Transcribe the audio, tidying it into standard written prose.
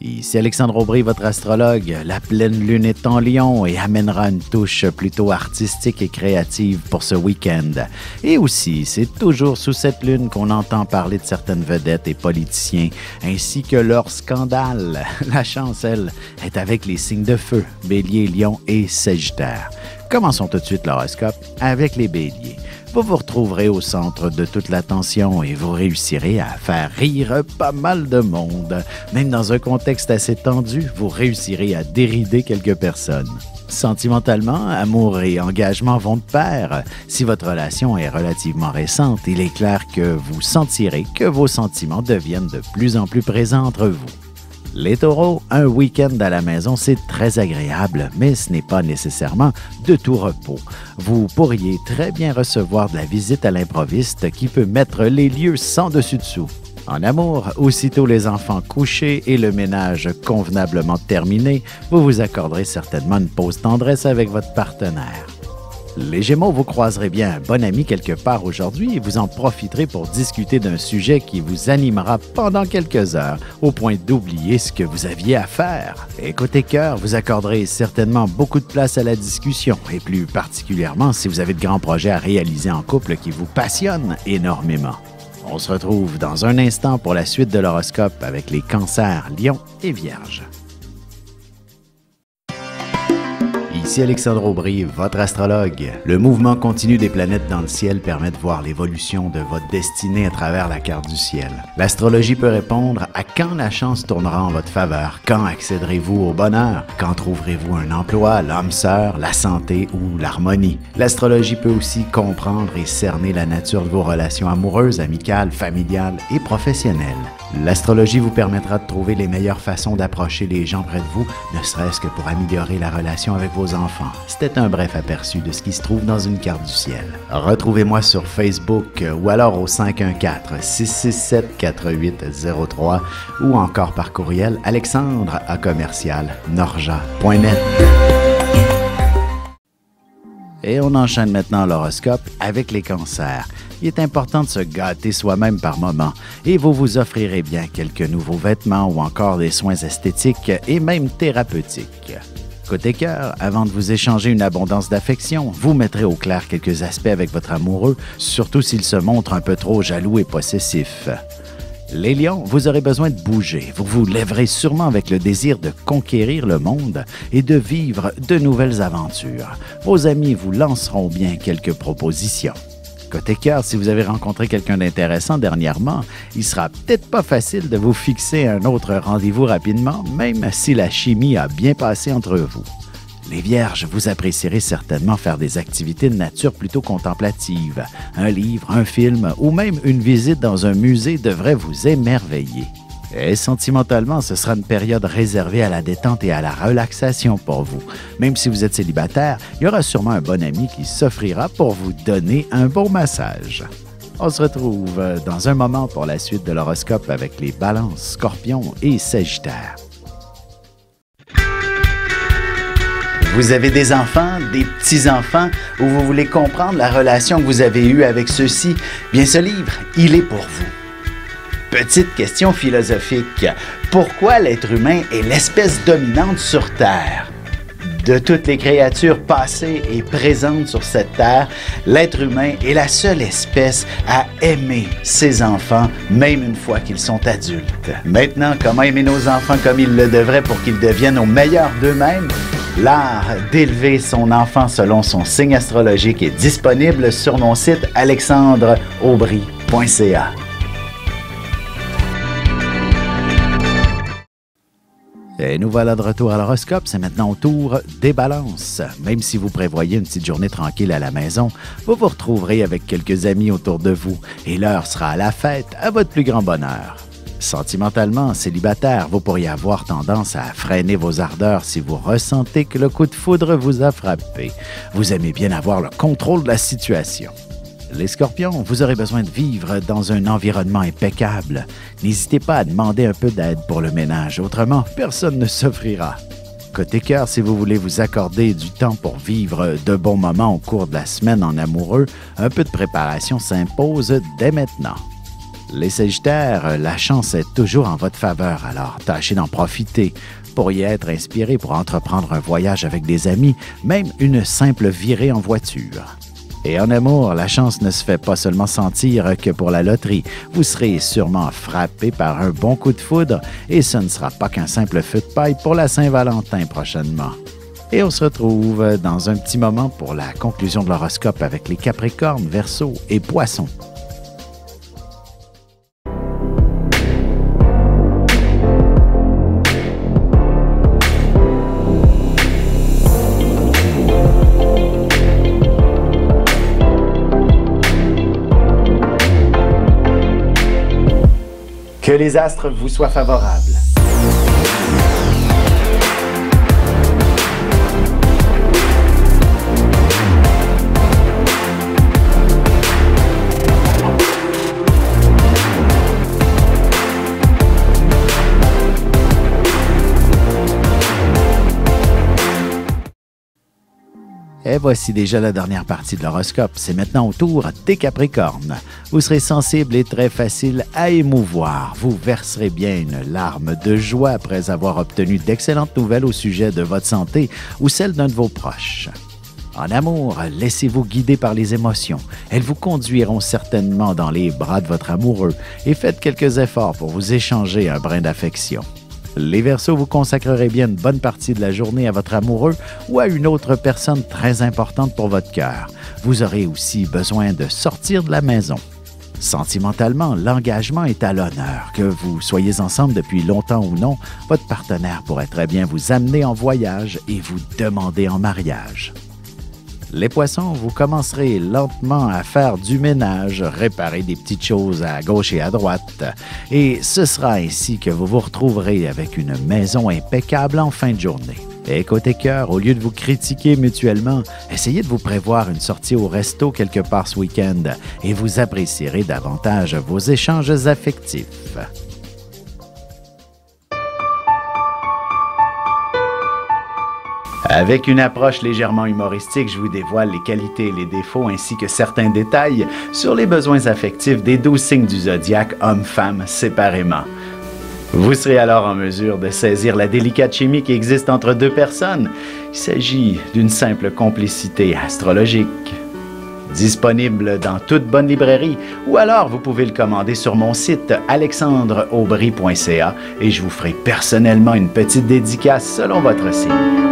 Ici Alexandre Aubry, votre astrologue. La pleine lune est en Lion et amènera une touche plutôt artistique et créative pour ce week-end. Et aussi, c'est toujours sous cette lune qu'on entend parler de certaines vedettes et politiciens, ainsi que leurs scandales. La chance, elle, est avec les signes de feu, Bélier, Lion et Sagittaire. Commençons tout de suite l'horoscope avec les Béliers. Vous vous retrouverez au centre de toute l'attention et vous réussirez à faire rire pas mal de monde. Même dans un contexte assez tendu, vous réussirez à dérider quelques personnes. Sentimentalement, amour et engagement vont de pair. Si votre relation est relativement récente, il est clair que vous sentirez que vos sentiments deviennent de plus en plus présents entre vous. Les taureaux, un week-end à la maison, c'est très agréable, mais ce n'est pas nécessairement de tout repos. Vous pourriez très bien recevoir de la visite à l'improviste qui peut mettre les lieux sans dessus-dessous. En amour, aussitôt les enfants couchés et le ménage convenablement terminé, vous vous accorderez certainement une pause tendresse avec votre partenaire. Les Gémeaux, vous croiserez bien un bon ami quelque part aujourd'hui et vous en profiterez pour discuter d'un sujet qui vous animera pendant quelques heures, au point d'oublier ce que vous aviez à faire. Et côté cœur, vous accorderez certainement beaucoup de place à la discussion, et plus particulièrement si vous avez de grands projets à réaliser en couple qui vous passionnent énormément. On se retrouve dans un instant pour la suite de l'horoscope avec les Cancers, Lions et Vierges. Ici Alexandre Aubry, votre astrologue. Le mouvement continu des planètes dans le ciel permet de voir l'évolution de votre destinée à travers la carte du ciel. L'astrologie peut répondre à quand la chance tournera en votre faveur, quand accéderez-vous au bonheur, quand trouverez-vous un emploi, l'âme sœur, la santé ou l'harmonie. L'astrologie peut aussi comprendre et cerner la nature de vos relations amoureuses, amicales, familiales et professionnelles. L'astrologie vous permettra de trouver les meilleures façons d'approcher les gens près de vous, ne serait-ce que pour améliorer la relation avec vos enfants. C'était un bref aperçu de ce qui se trouve dans une carte du ciel. Retrouvez-moi sur Facebook ou alors au 514-667-4803 ou encore par courriel alexandre@norja.net. Et on enchaîne maintenant l'horoscope avec les cancers. Il est important de se gâter soi-même par moment et vous vous offrirez bien quelques nouveaux vêtements ou encore des soins esthétiques et même thérapeutiques. Côté cœur, avant de vous échanger une abondance d'affection, vous mettrez au clair quelques aspects avec votre amoureux, surtout s'il se montre un peu trop jaloux et possessif. Les lions, vous aurez besoin de bouger. Vous vous lèverez sûrement avec le désir de conquérir le monde et de vivre de nouvelles aventures. Vos amis vous lanceront bien quelques propositions. Côté cœur, si vous avez rencontré quelqu'un d'intéressant dernièrement, il sera peut-être pas facile de vous fixer un autre rendez-vous rapidement, même si la chimie a bien passé entre vous. Les Vierges, vous apprécierez certainement faire des activités de nature plutôt contemplative. Un livre, un film ou même une visite dans un musée devrait vous émerveiller. Et sentimentalement, ce sera une période réservée à la détente et à la relaxation pour vous. Même si vous êtes célibataire, il y aura sûrement un bon ami qui s'offrira pour vous donner un bon massage. On se retrouve dans un moment pour la suite de l'horoscope avec les Balances, Scorpions et Sagittaires. Vous avez des enfants, des petits-enfants, ou vous voulez comprendre la relation que vous avez eue avec ceux-ci? Bien, ce livre, il est pour vous. Petite question philosophique. Pourquoi l'être humain est l'espèce dominante sur Terre? De toutes les créatures passées et présentes sur cette Terre, l'être humain est la seule espèce à aimer ses enfants, même une fois qu'ils sont adultes. Maintenant, comment aimer nos enfants comme ils le devraient pour qu'ils deviennent au meilleur d'eux-mêmes? L'art d'élever son enfant selon son signe astrologique est disponible sur mon site alexandreaubry.ca. Et nous voilà de retour à l'horoscope, c'est maintenant au tour des Balances. Même si vous prévoyez une petite journée tranquille à la maison, vous vous retrouverez avec quelques amis autour de vous et l'heure sera à la fête à votre plus grand bonheur. Sentimentalement, célibataire, vous pourriez avoir tendance à freiner vos ardeurs si vous ressentez que le coup de foudre vous a frappé. Vous aimez bien avoir le contrôle de la situation. Les Scorpions, vous aurez besoin de vivre dans un environnement impeccable. N'hésitez pas à demander un peu d'aide pour le ménage, autrement, personne ne s'offrira. Côté cœur, si vous voulez vous accorder du temps pour vivre de bons moments au cours de la semaine en amoureux, un peu de préparation s'impose dès maintenant. Les Sagittaires, la chance est toujours en votre faveur, alors tâchez d'en profiter. Pourriez être inspiré pour entreprendre un voyage avec des amis, même une simple virée en voiture. Et en amour, la chance ne se fait pas seulement sentir que pour la loterie. Vous serez sûrement frappé par un bon coup de foudre et ce ne sera pas qu'un simple feu de paille pour la Saint-Valentin prochainement. Et on se retrouve dans un petit moment pour la conclusion de l'horoscope avec les Capricornes, Verseaux et Poissons. Que les astres vous soient favorables. Et voici déjà la dernière partie de l'horoscope. C'est maintenant au tour des Capricornes. Vous serez sensible et très facile à émouvoir. Vous verserez bien une larme de joie après avoir obtenu d'excellentes nouvelles au sujet de votre santé ou celle d'un de vos proches. En amour, laissez-vous guider par les émotions. Elles vous conduiront certainement dans les bras de votre amoureux et faites quelques efforts pour vous échanger un brin d'affection. Les Verseaux, vous consacrerez bien une bonne partie de la journée à votre amoureux ou à une autre personne très importante pour votre cœur. Vous aurez aussi besoin de sortir de la maison. Sentimentalement, l'engagement est à l'honneur. Que vous soyez ensemble depuis longtemps ou non, votre partenaire pourrait très bien vous amener en voyage et vous demander en mariage. Les Poissons, vous commencerez lentement à faire du ménage, réparer des petites choses à gauche et à droite. Et ce sera ainsi que vous vous retrouverez avec une maison impeccable en fin de journée. Et côté cœur, au lieu de vous critiquer mutuellement, essayez de vous prévoir une sortie au resto quelque part ce week-end et vous apprécierez davantage vos échanges affectifs. Avec une approche légèrement humoristique, je vous dévoile les qualités et les défauts ainsi que certains détails sur les besoins affectifs des 12 signes du zodiaque, hommes-femmes, séparément. Vous serez alors en mesure de saisir la délicate chimie qui existe entre deux personnes. Il s'agit d'une simple complicité astrologique. Disponible dans toute bonne librairie ou alors vous pouvez le commander sur mon site alexandreaubry.ca et je vous ferai personnellement une petite dédicace selon votre signe.